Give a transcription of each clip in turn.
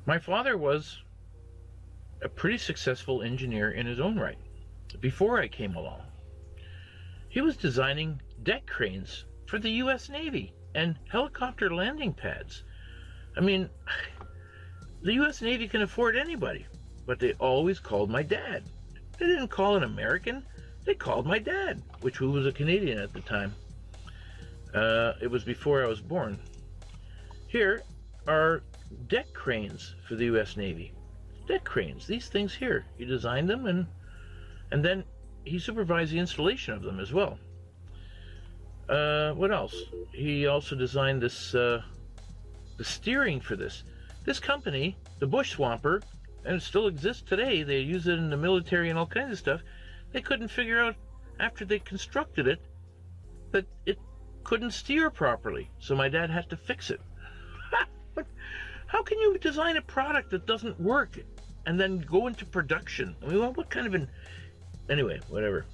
My father was a pretty successful engineer in his own right before I came along. He was designing deck cranes for the U.S. Navy and helicopter landing pads. I mean, the U.S. Navy can afford anybody, but they always called my dad. They didn't call an American, they called my dad, who was a Canadian at the time. It was before I was born. Here are deck cranes for the U.S. Navy. Deck cranes, these things here. He designed them and then he supervised the installation of them as well. What else? He also designed this, the steering for this. This company, the Bush Swamper, and it still exists today, they use it in the military and all kinds of stuff, they couldn't figure out, after they constructed it, that it couldn't steer properly. So my dad had to fix it. How can you design a product that doesn't work and then go into production? I mean, what kind of an... Anyway, whatever.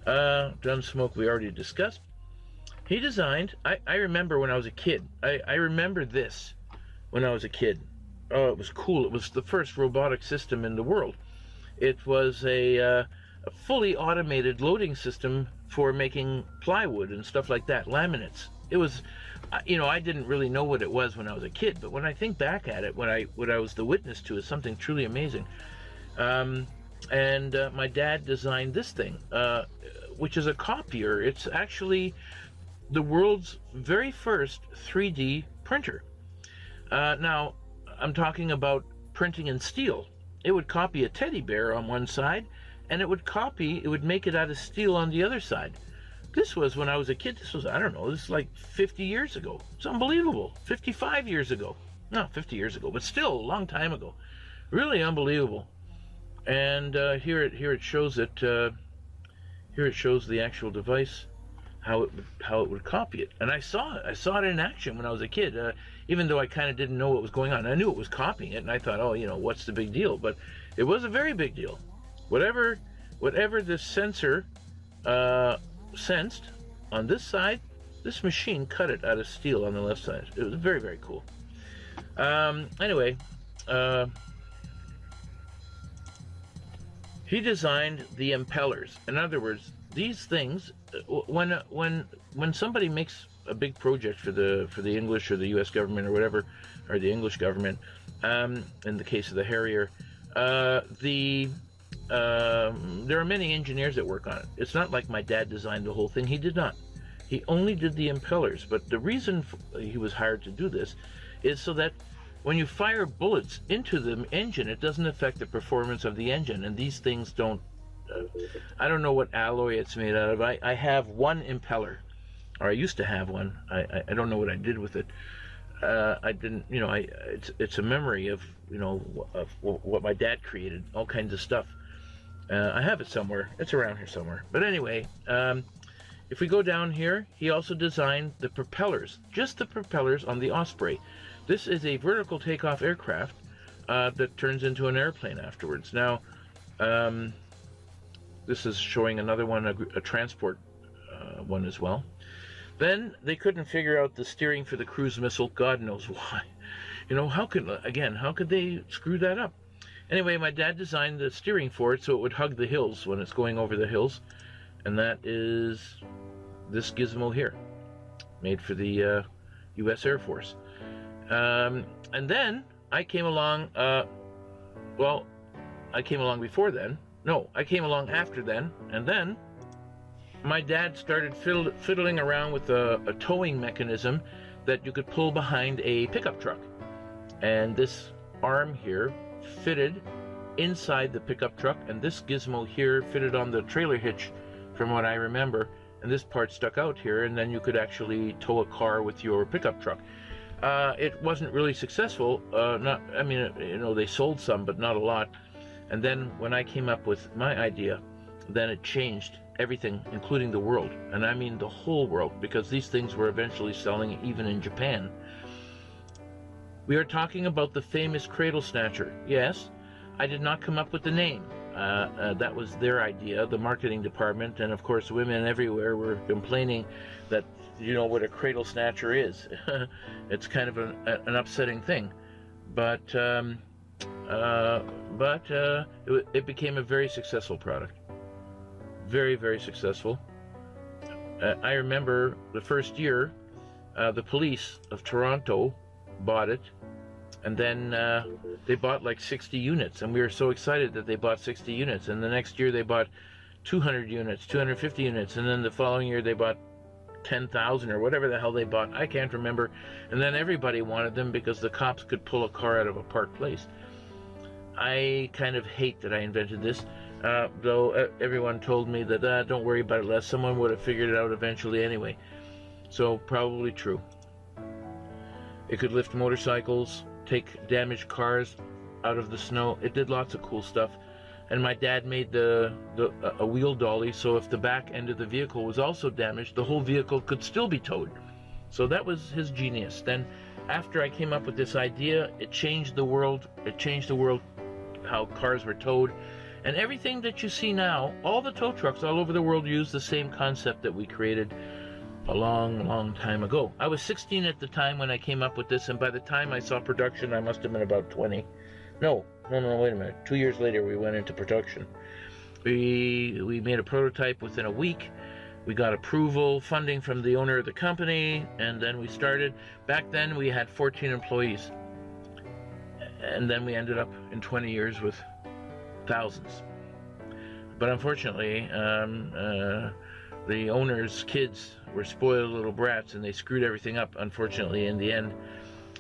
Gunsmoke we already discussed. He designed... I remember when I was a kid. I remember this when I was a kid. Oh, it was cool. It was the first robotic system in the world. It was a fully automated loading system for making plywood and stuff like that, laminates. It was, I didn't really know what it was when I was a kid, but when I think back at it, what I was the witness to is something truly amazing. My dad designed this thing, which is a copier. It's actually the world's very first 3D printer. Now, I'm talking about printing in steel. It would copy a teddy bear on one side, and it would make it out of steel on the other side. This was when I was a kid. This was, I don't know, this is like 50 years ago. It's unbelievable. 55 years ago. No, 50 years ago, but still a long time ago. Really unbelievable. And here it shows it. Here it shows the actual device, how it would copy it. And I saw it in action when I was a kid. Even though I kind of didn't know what was going on, I knew it was copying it, and I thought, oh, what's the big deal? But it was a very big deal. Whatever this sensor sensed on this side, this machine cut it out of steel on the left side. It was very, very cool. Anyway, he designed the impellers. In other words, these things, when somebody makes a big project for the English or the U.S. government or whatever, or the English government, in the case of the Harrier, there are many engineers that work on it. It's not like my dad designed the whole thing. He did not. He only did the impellers. But the reason he was hired to do this is so that when you fire bullets into the engine, it doesn't affect the performance of the engine. And these things don't... I don't know what alloy it's made out of. I have one impeller, or I used to have one. I don't know what I did with it. I didn't, it's a memory of, of what my dad created, all kinds of stuff. I have it somewhere. It's around here somewhere. But anyway, if we go down here, he also designed the propellers, just the propellers on the Osprey. This is a vertical takeoff aircraft that turns into an airplane afterwards. Now, this is showing another one, a transport one as well. Then they couldn't figure out the steering for the cruise missile. God knows why. How could they screw that up? Anyway, my dad designed the steering for it so it would hug the hills when it's going over the hills. And that is this gizmo here, made for the U.S. Air Force. And then I came along, I came along before then. No, I came along after then. And then my dad started fiddling around with a towing mechanism that you could pull behind a pickup truck. And this arm here fitted inside the pickup truck, and this gizmo here fitted on the trailer hitch, from what I remember, and this part stuck out here, and then you could actually tow a car with your pickup truck. It wasn't really successful. They sold some, but not a lot. And then when I came up with my idea, then it changed everything, including the world. And I mean the whole world, because these things were eventually selling even in Japan. We are talking about the famous Cradle Snatcher. Yes, I did not come up with the name. That was their idea, the marketing department, and of course women everywhere were complaining that what a Cradle Snatcher is. It's kind of an upsetting thing. but it became a very successful product. Very, very successful. I remember the first year, the police of Toronto bought it, and then they bought like 60 units, and we were so excited that they bought 60 units, and the next year they bought 200 units, 250 units, and then the following year they bought 10,000 or whatever the hell they bought. I can't remember. And then everybody wanted them because the cops could pull a car out of a parked place. I kind of hate that I invented this, though everyone told me that don't worry about it, Les, someone would have figured it out eventually anyway. So probably true. It could lift motorcycles, take damaged cars out of the snow. It did lots of cool stuff. And my dad made a wheel dolly, so if the back end of the vehicle was also damaged, the whole vehicle could still be towed. So that was his genius. Then after I came up with this idea, it changed the world. It changed the world, how cars were towed. And everything that you see now, all the tow trucks all over the world use the same concept that we created a long, long time ago. I was 16 at the time when I came up with this, and by the time I saw production, I must have been about 20. No, wait a minute. 2 years later, we went into production. We made a prototype within a week. We got approval, funding from the owner of the company, and then we started. Back then, we had 14 employees. And then we ended up in 20 years with thousands. But unfortunately, the owner's kids were spoiled little brats, and they screwed everything up, unfortunately, in the end.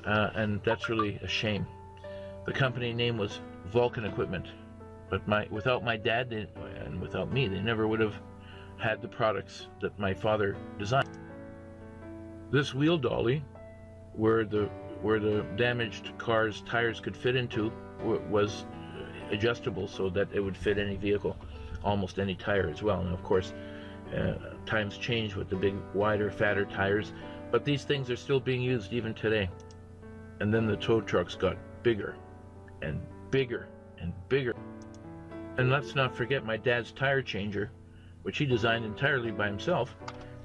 And that's really a shame. The company name was Vulcan Equipment, but without my dad and without me, they never would have had the products that my father designed. This wheel dolly, where the damaged car's tires could fit into, was adjustable so that it would fit any vehicle, almost any tire as well. And of course, times change with the big, wider, fatter tires, but these things are still being used even today. And then the tow trucks got bigger and bigger and bigger. And let's not forget my dad's tire changer, which he designed entirely by himself.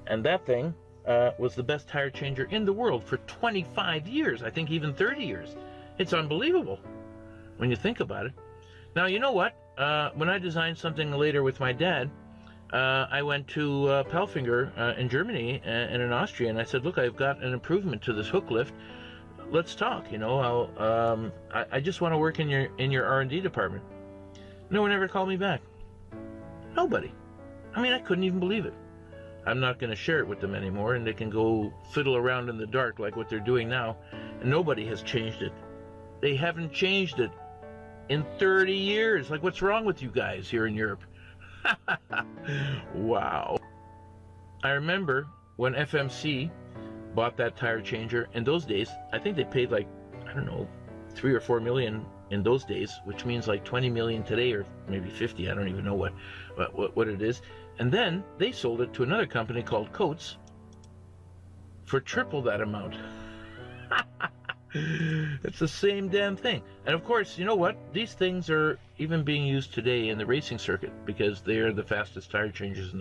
And that thing was the best tire changer in the world for 25 years, I think even 30 years. It's unbelievable when you think about it. Now, you know what? When I designed something later with my dad, I went to Palfinger in Germany and in Austria, and I said, look, I've got an improvement to this hook lift. Let's talk, you know. I just want to work in your R&D department. No one ever called me back. Nobody. I mean, I couldn't even believe it. I'm not going to share it with them anymore, and they can go fiddle around in the dark like what they're doing now, and nobody has changed it. They haven't changed it in 30 years. Like, what's wrong with you guys here in Europe? Wow. I remember when FMC bought that tire changer. In those days, I think they paid like, I don't know, 3 or 4 million in those days, which means like 20 million today, or maybe 50. I don't even know what it is. And then they sold it to another company called Coates for triple that amount. It's the same damn thing. And of course, you know what? These things are even being used today in the racing circuit because they are the fastest tire changers in the world.